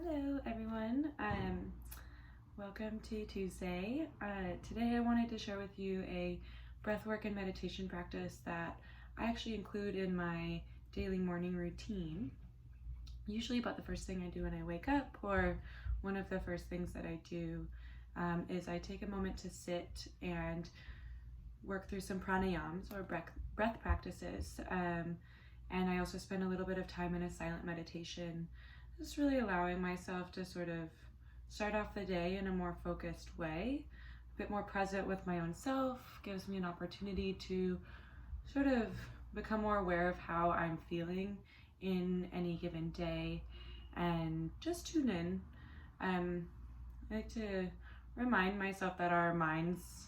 Hello everyone, welcome to Tuesday. Today I wanted to share with you a breathwork and meditation practice that I actually include in my daily morning routine. Usually about the first thing I do when I wake up, or one of the first things that I do is I take a moment to sit and work through some pranayams or breath practices. And I also spend a little bit of time in a silent meditation, just really allowing myself to sort of start off the day in a more focused way, a bit more present with my own self, gives me an opportunity to sort of become more aware of how I'm feeling in any given day and just tune in. I like to remind myself that our minds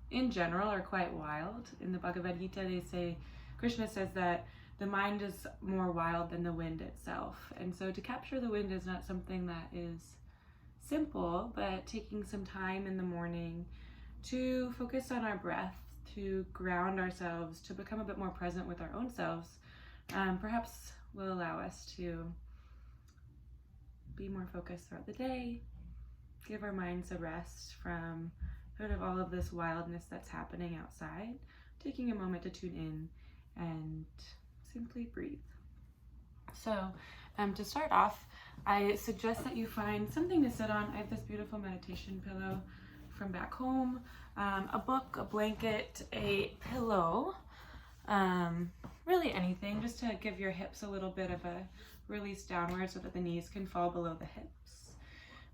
in general are quite wild. In the Bhagavad Gita, Krishna says that the mind is more wild than the wind itself. And so to capture the wind is not something that is simple, but taking some time in the morning to focus on our breath, to ground ourselves, to become a bit more present with our own selves, perhaps will allow us to be more focused throughout the day, give our minds a rest from sort of all of this wildness that's happening outside, taking a moment to tune in and simply breathe. So to start off, I suggest that you find something to sit on. I have this beautiful meditation pillow from back home, a book, a blanket, a pillow, really anything, just to give your hips a little bit of a release downward so that the knees can fall below the hips.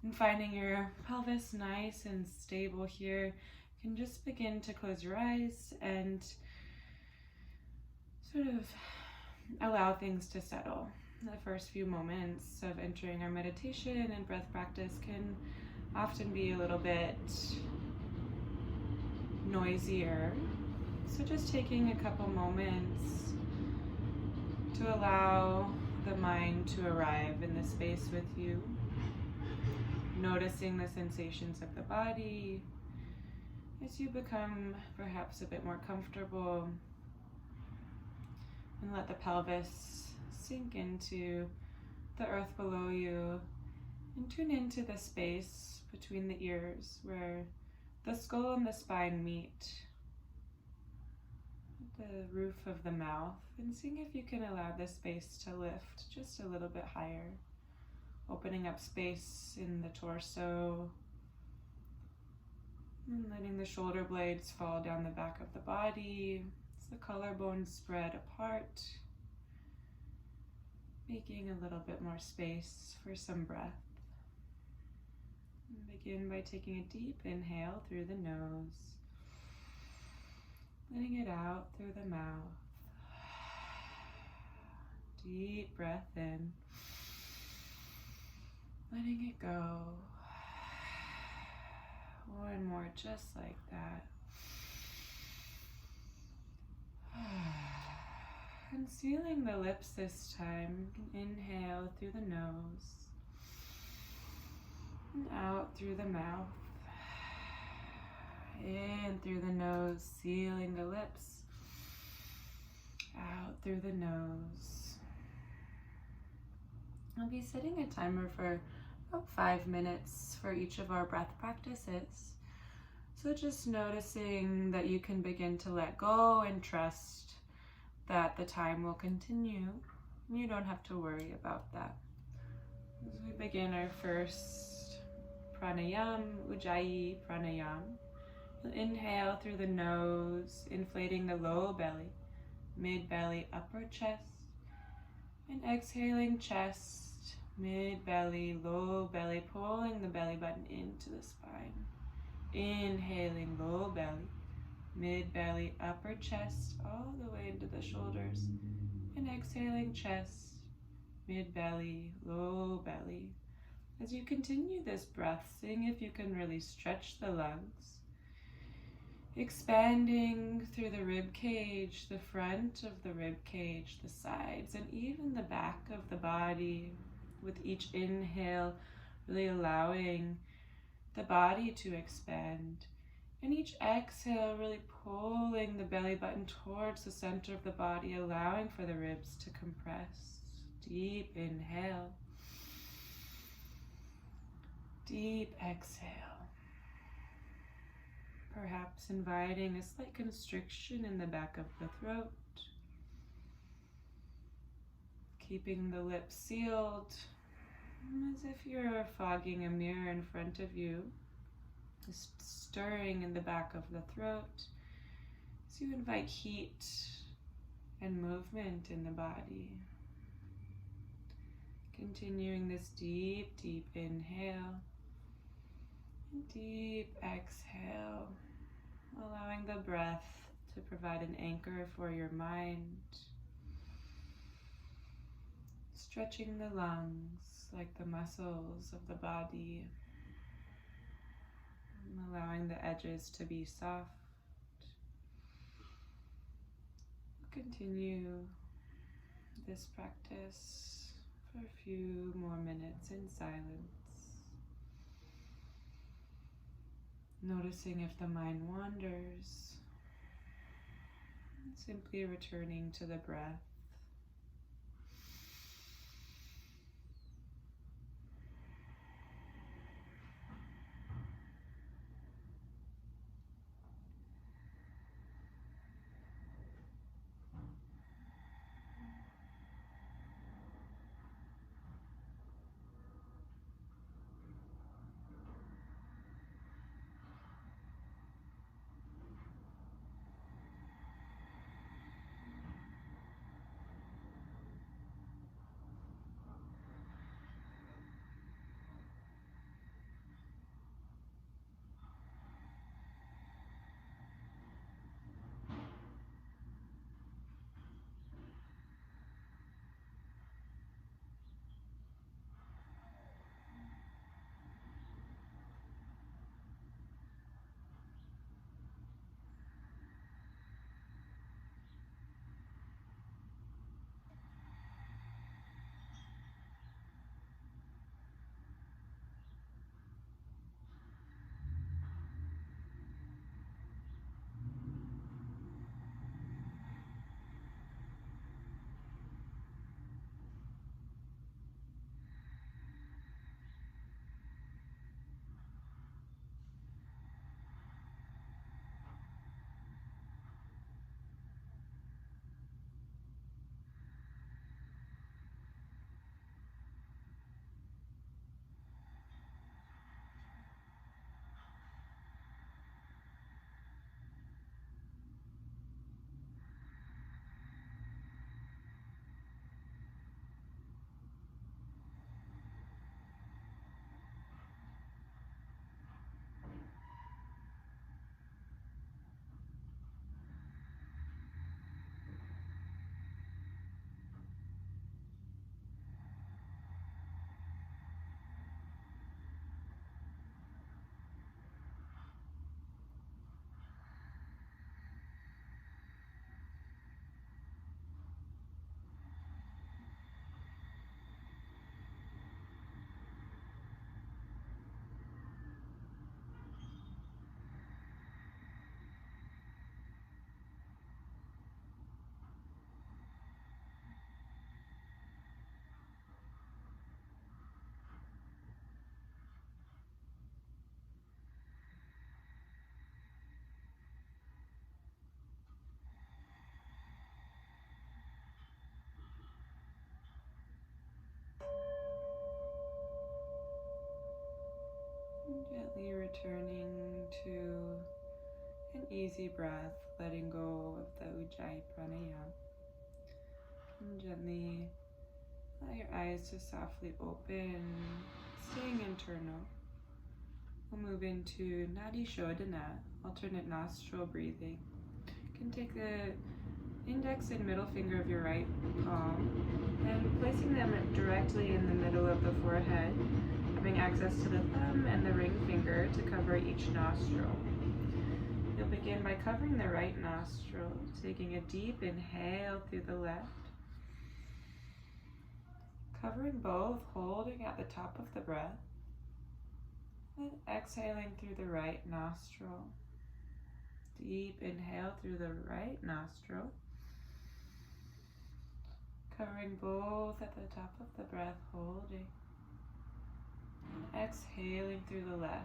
And finding your pelvis nice and stable here, you can just begin to close your eyes and sort of allow things to settle. The first few moments of entering our meditation and breath practice can often be a little bit noisier. So just taking a couple moments to allow the mind to arrive in the space with you, noticing the sensations of the body as you become perhaps a bit more comfortable. And let the pelvis sink into the earth below you and tune into the space between the ears where the skull and the spine meet, the roof of the mouth, and seeing if you can allow the space to lift just a little bit higher, opening up space in the torso and letting the shoulder blades fall down the back of the body. The collarbones spread apart, making a little bit more space for some breath. And begin by taking a deep inhale through the nose, letting it out through the mouth. Deep breath in, letting it go. One more just like that. And sealing the lips this time, you can inhale through the nose and out through the mouth. In through the nose, sealing the lips, out through the nose. I'll be setting a timer for about 5 minutes for each of our breath practices. So just noticing that you can begin to let go and trust that the time will continue. You don't have to worry about that. As we begin our first pranayam, Ujjayi pranayam, you'll inhale through the nose, inflating the low belly, mid belly, upper chest, and exhaling chest, mid belly, low belly, pulling the belly button into the spine. Inhaling low belly, mid belly, upper chest, all the way into the shoulders, and exhaling chest, mid belly, low belly. As you continue this breath, seeing if you can really stretch the lungs, expanding through the rib cage, the front of the rib cage, the sides, and even the back of the body. With each inhale, really allowing the body to expand, and each exhale really pulling the belly button towards the center of the body, allowing for the ribs to compress. Deep inhale, Deep exhale. Perhaps inviting a slight constriction in the back of the throat. Keeping the lips sealed, as if you're fogging a mirror in front of you. Just stirring in the back of the throat as you invite heat and movement in the body. Continuing this deep, deep inhale and deep exhale, allowing the breath to provide an anchor for your mind. Stretching the lungs like the muscles of the body, allowing the edges to be soft. Continue this practice for a few more minutes in silence. Noticing if the mind wanders, and simply returning to the breath. Gently returning to an easy breath, letting go of the Ujjayi Pranayama. And gently allow your eyes to softly open, staying internal. We'll move into Nadi Shodhana, alternate nostril breathing. You can take the index and middle finger of your right palm and placing them directly in the middle of the forehead, having access to the thumb and the ring finger to cover each nostril. You'll begin by covering the right nostril, taking a deep inhale through the left, covering both, holding at the top of the breath, and exhaling through the right nostril. Deep inhale through the right nostril, covering both at the top of the breath, holding. And exhaling through the left.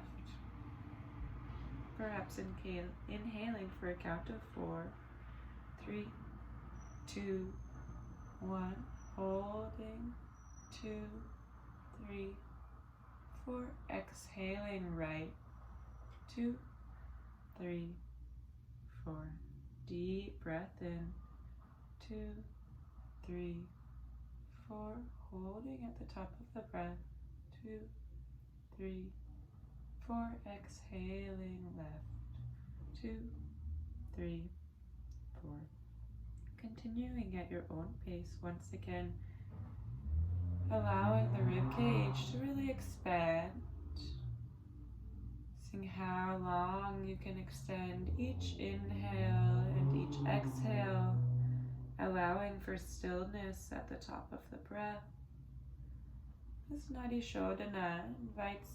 Perhaps inhaling for a count of 4, 3, 2, 1. Holding, 2, 3, 4. Exhaling right, 2, 3, 4. Deep breath in, 2, 3, 4. Holding at the top of the breath, 2, 3, 4. Exhaling left, 2, 3, 4. Continuing at your own pace once again, allowing the rib cage to really expand. Seeing how long you can extend each inhale and each exhale, allowing for stillness at the top of the breath. This Nadi Shodhana invites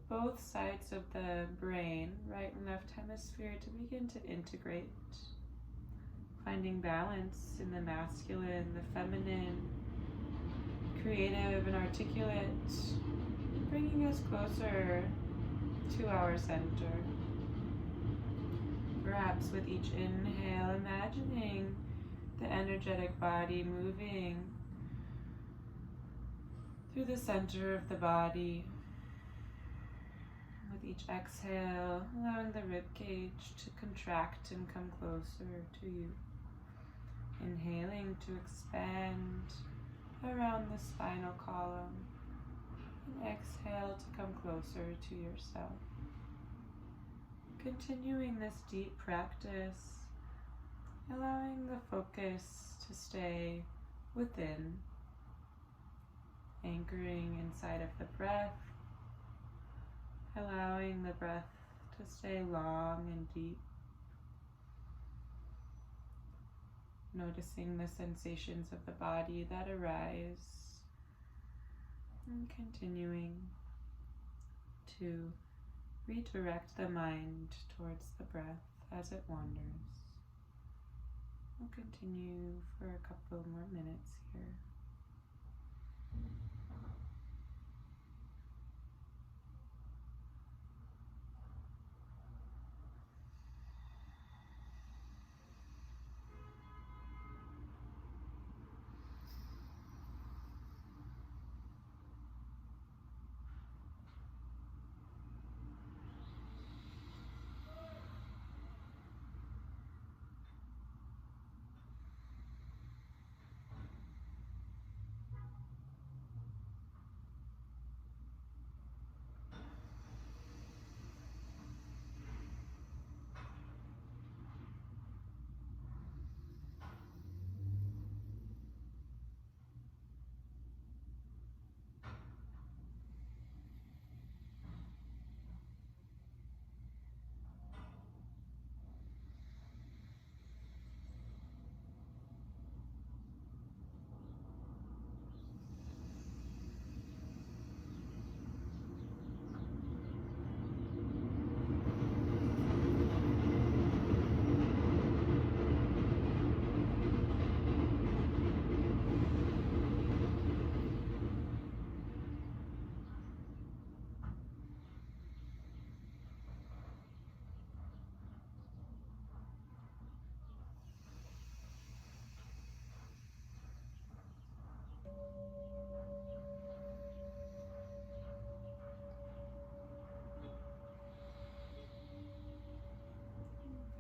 both sides of the brain, right and left hemisphere, to begin to integrate, finding balance in the masculine, the feminine, creative and articulate, bringing us closer to our center. Perhaps with each inhale, imagining the energetic body moving through the center of the body. With each exhale, allowing the rib cage to contract and come closer to you. Inhaling to expand around the spinal column. And exhale to come closer to yourself. Continuing this deep practice, allowing the focus to stay within, anchoring inside of the breath, allowing the breath to stay long and deep, noticing the sensations of the body that arise, and continuing to redirect the mind towards the breath as it wanders. We'll continue for a couple more minutes here.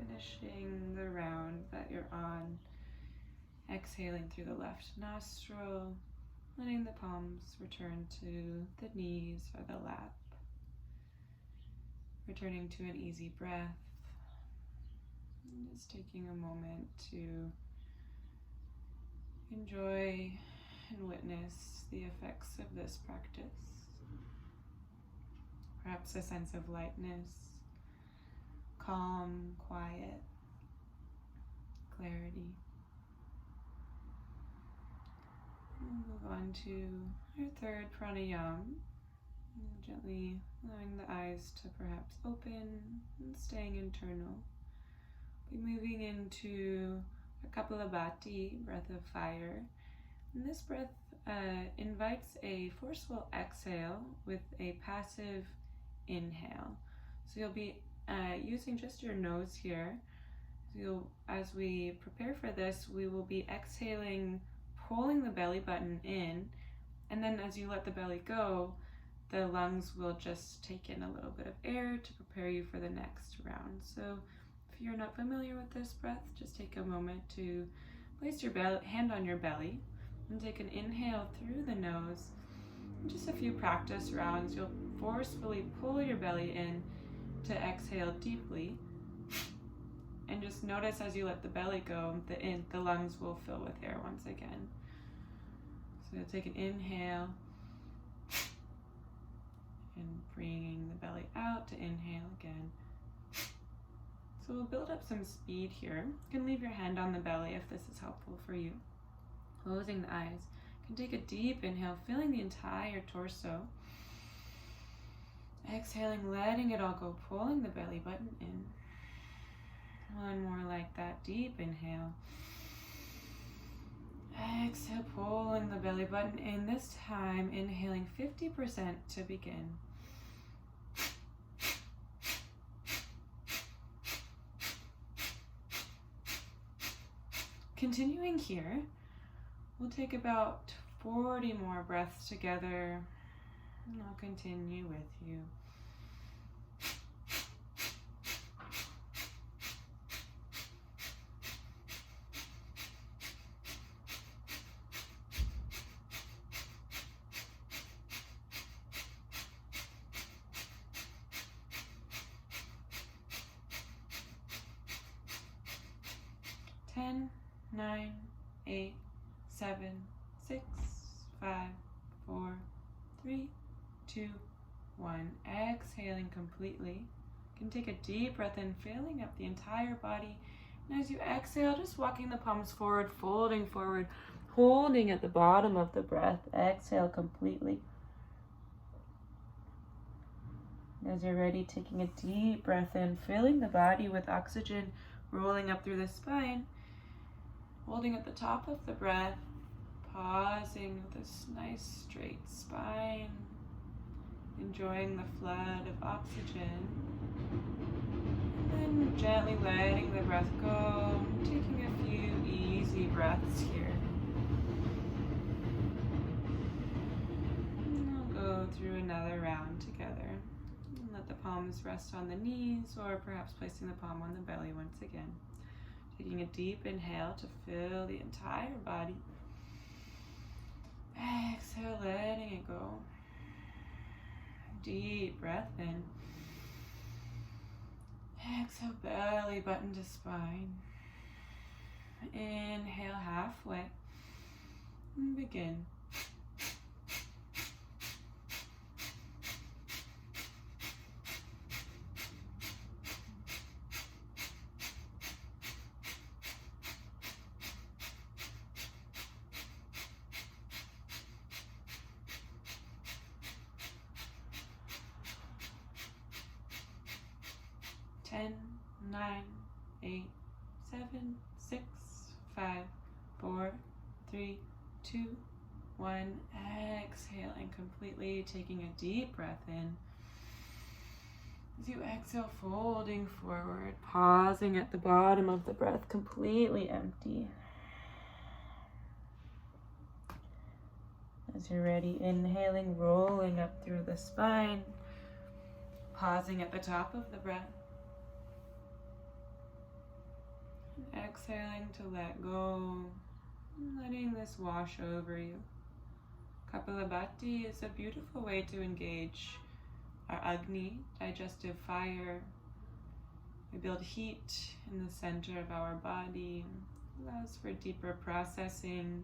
Finishing the round that you're on, exhaling through the left nostril, letting the palms return to the knees or the lap. Returning to an easy breath, and just taking a moment to enjoy and witness the effects of this practice. Perhaps a sense of lightness, calm, quiet, clarity. We'll move on to our third pranayama. Gently allowing the eyes to perhaps open and staying internal. We'll be moving into a Kapalabhati, breath of fire. And this breath invites a forceful exhale with a passive inhale. So you'll be using just your nose here. As we prepare for this, we will be exhaling, pulling the belly button in, and then as you let the belly go, the lungs will just take in a little bit of air to prepare you for the next round. So if you're not familiar with this breath, just take a moment to place your hand on your belly and take an inhale through the nose. In just a few practice rounds, you'll forcefully pull your belly in to exhale deeply. And just notice as you let the belly go, the lungs will fill with air once again. So take an inhale and bringing the belly out to inhale again. So we'll build up some speed here. You can leave your hand on the belly if this is helpful for you. Closing the eyes. You can take a deep inhale, filling the entire torso. Exhaling, letting it all go, pulling the belly button in. One more like that, deep inhale. Exhale, pulling the belly button in. This time, inhaling 50% to begin. Continuing here, we'll take about 40 more breaths together, and I'll continue with you. Ten, 9, 8, 7, 6, 5, 4, 3, 2, 1. Exhaling completely. You can take a deep breath in, filling up the entire body. And as you exhale, just walking the palms forward, folding forward, holding at the bottom of the breath. Exhale completely. As you're ready, taking a deep breath in, filling the body with oxygen, rolling up through the spine. Holding at the top of the breath, pausing with this nice straight spine, enjoying the flood of oxygen, and then gently letting the breath go, taking a few easy breaths here. And we'll go through another round together. And let the palms rest on the knees, or perhaps placing the palm on the belly once again. Taking a deep inhale to fill the entire body. Exhale, letting it go. Deep breath in. Exhale, belly button to spine. Inhale halfway. And begin. Ten, 9, 8, 7, 6, 5, 4, 3, 2, 1. Exhaling completely, taking a deep breath in. As you exhale, folding forward, pausing at the bottom of the breath, completely empty. As you're ready, inhaling, rolling up through the spine, pausing at the top of the breath. Exhaling to let go, letting this wash over you. Kapalabhati is a beautiful way to engage our Agni, digestive fire. We build heat in the center of our body, allows for deeper processing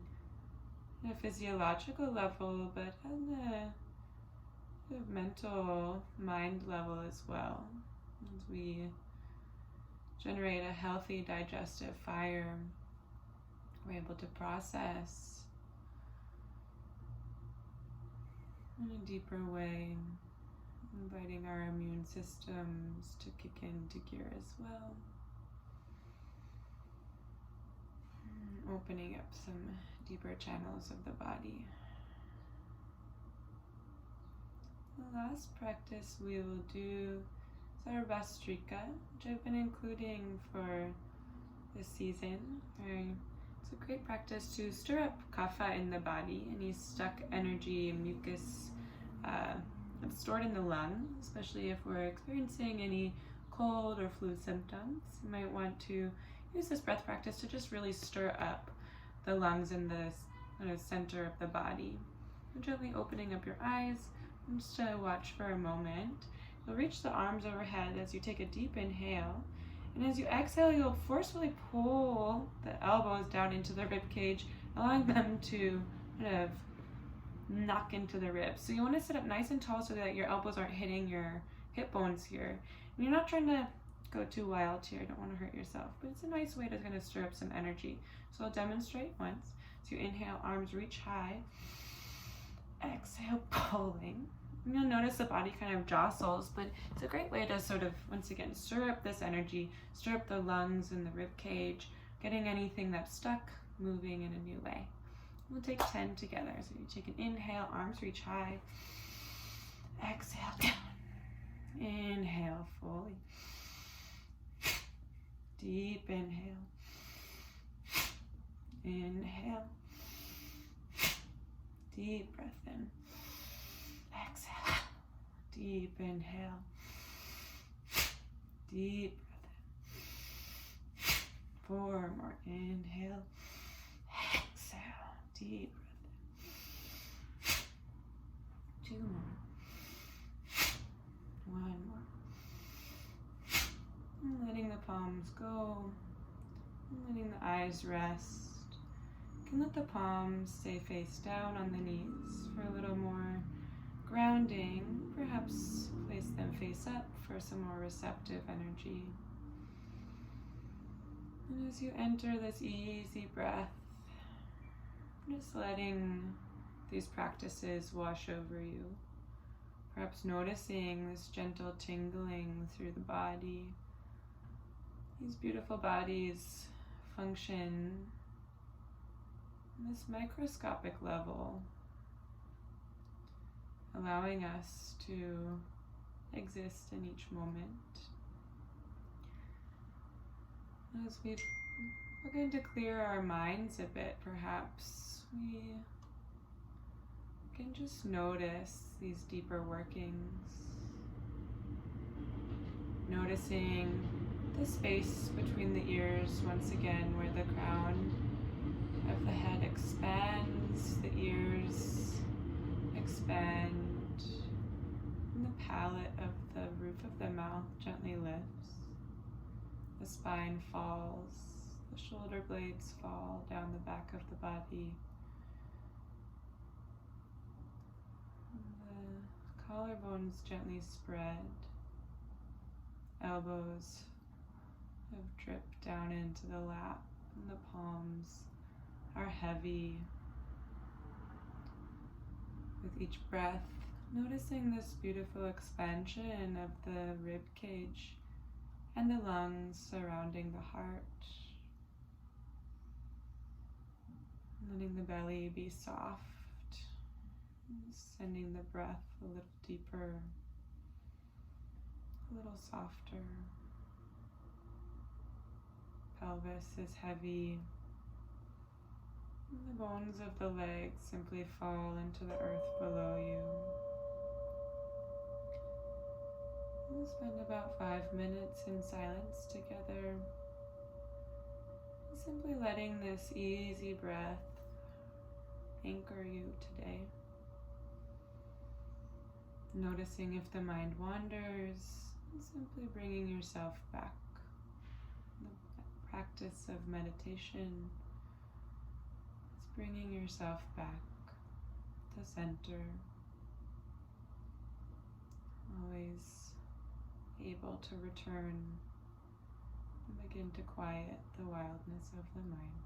at a physiological level, but on a mental mind level as well. As we generate a healthy digestive fire, we're able to process in a deeper way, inviting our immune systems to kick into gear as well. Opening up some deeper channels of the body. The last practice we will do is our Vastrika, which I've been including for this season. It's a great practice to stir up kapha in the body, any stuck energy and mucus that's stored in the lung, especially if we're experiencing any cold or flu symptoms. You might want to use this breath practice to just really stir up the lungs in the kind of center of the body. And gently opening up your eyes, and just to watch for a moment. You'll reach the arms overhead as you take a deep inhale. And as you exhale, you'll forcefully pull the elbows down into the rib cage, allowing them to kind of knock into the ribs. So you want to sit up nice and tall so that your elbows aren't hitting your hip bones here. And you're not trying to go too wild here, don't want to hurt yourself, but it's a nice way to kind of stir up some energy. So I'll demonstrate once. So you inhale, arms reach high. Exhale, pulling. And you'll notice the body kind of jostles, but it's a great way to sort of, once again, stir up this energy, stir up the lungs and the rib cage, getting anything that's stuck moving in a new way. We'll take 10 together. So you take an inhale, arms reach high. Exhale down. Inhale fully. Deep inhale. Inhale. Deep breath in. Exhale. Deep inhale. Deep breath in. 4 more. Inhale. Exhale. Deep breath in. 2 more. 1 more. And letting the palms go. And letting the eyes rest. You can let the palms stay face down on the knees for a little more grounding. Perhaps place them face up for some more receptive energy. And as you enter this easy breath, just letting these practices wash over you. Perhaps noticing this gentle tingling through the body. These beautiful bodies function on this microscopic level, allowing us to exist in each moment. As we begin to clear our minds a bit, perhaps we can just notice these deeper workings. Noticing the space between the ears once again, where the crown of the head expands, the ears expand, and the palate of the roof of the mouth gently lifts. The spine falls, the shoulder blades fall down the back of the body. The collarbones gently spread. Elbows have dripped down into the lap, and the palms are heavy. With each breath, noticing this beautiful expansion of the rib cage and the lungs surrounding the heart. Letting the belly be soft, sending the breath a little deeper, a little softer. Pelvis is heavy. And the bones of the legs simply fall into the earth below you. We'll spend about 5 minutes in silence together, simply letting this easy breath anchor you today. Noticing if the mind wanders, and simply bringing yourself back. The practice of meditation is bringing yourself back to center, always able to return and begin to quiet the wildness of the mind.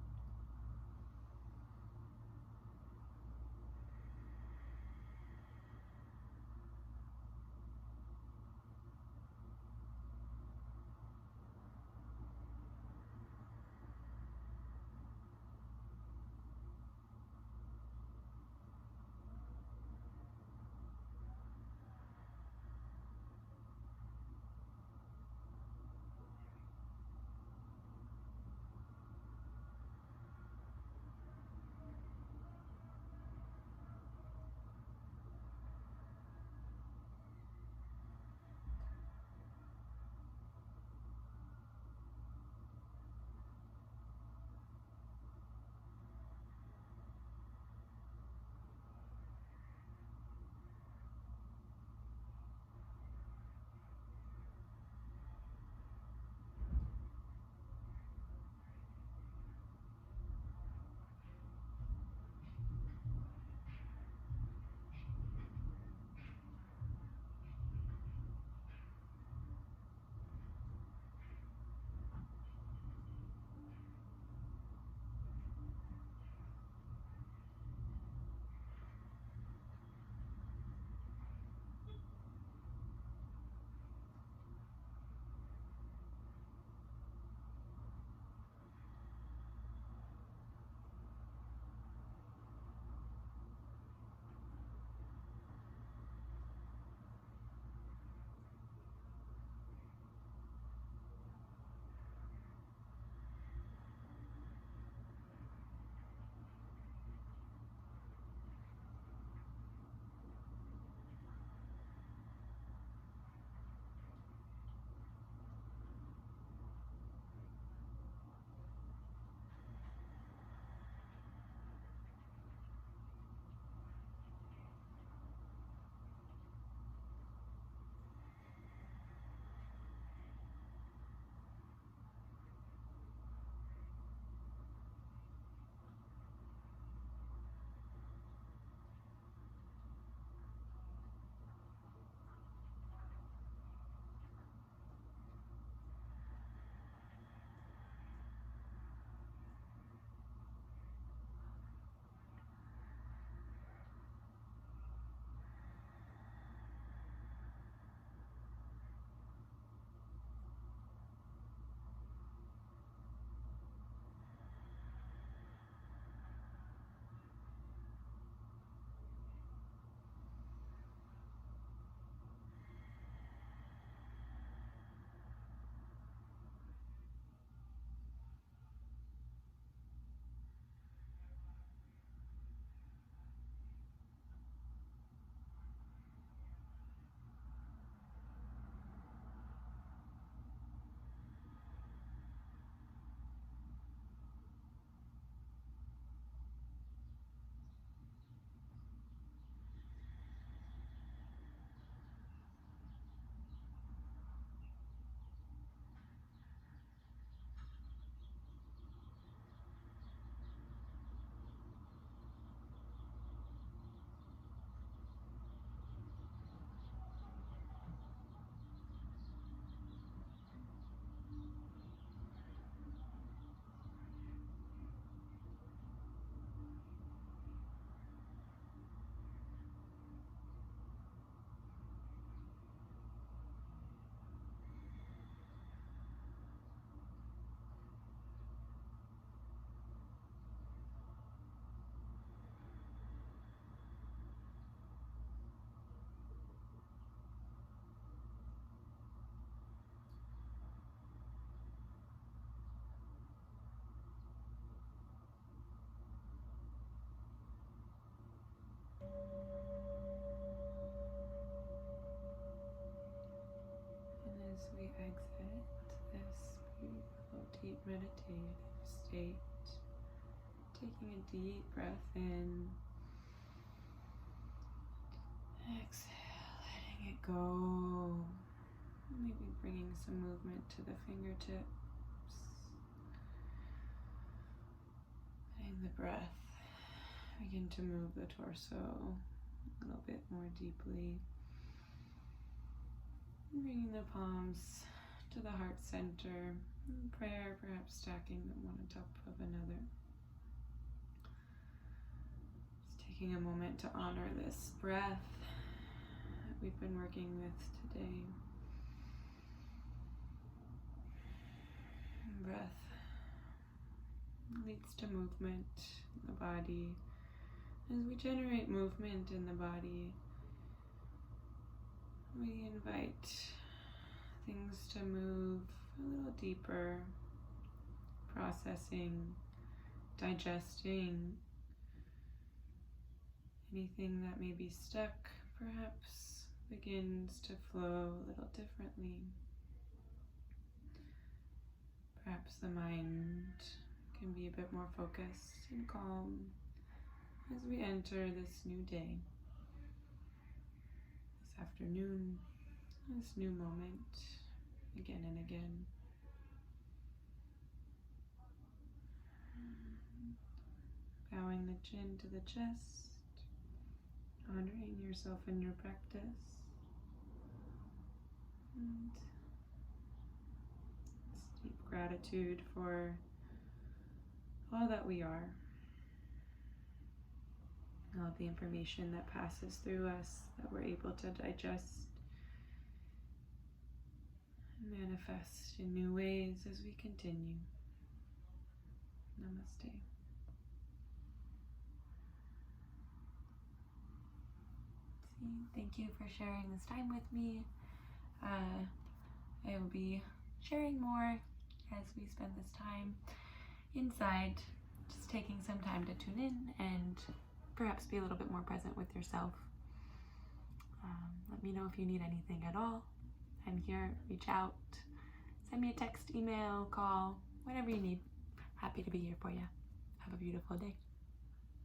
And as we exit this beautiful, deep meditative state, taking a deep breath in, exhale, letting it go. Maybe bringing some movement to the fingertips. Letting the breath begin to move the torso a little bit more deeply. Bringing the palms to the heart center. In prayer, perhaps stacking them one on top of another. Just taking a moment to honor this breath that we've been working with today. Breath leads to movement in the body. As we generate movement in the body, we invite things to move a little deeper, processing, digesting anything that may be stuck, perhaps begins to flow a little differently. Perhaps the mind can be a bit more focused and calm as we enter this new day, this afternoon, this new moment, again and again. Bowing the chin to the chest, honoring yourself in your practice, and this deep gratitude for all that we are, all the information that passes through us that we're able to digest and manifest in new ways as we continue. Namaste. Thank you for sharing this time with me. I will be sharing more as we spend this time inside, just taking some time to tune in and perhaps be a little bit more present with yourself. Let me know if you need anything at all. I'm here. Reach out. Send me a text, email, call, whatever you need. Happy to be here for you. Have a beautiful day.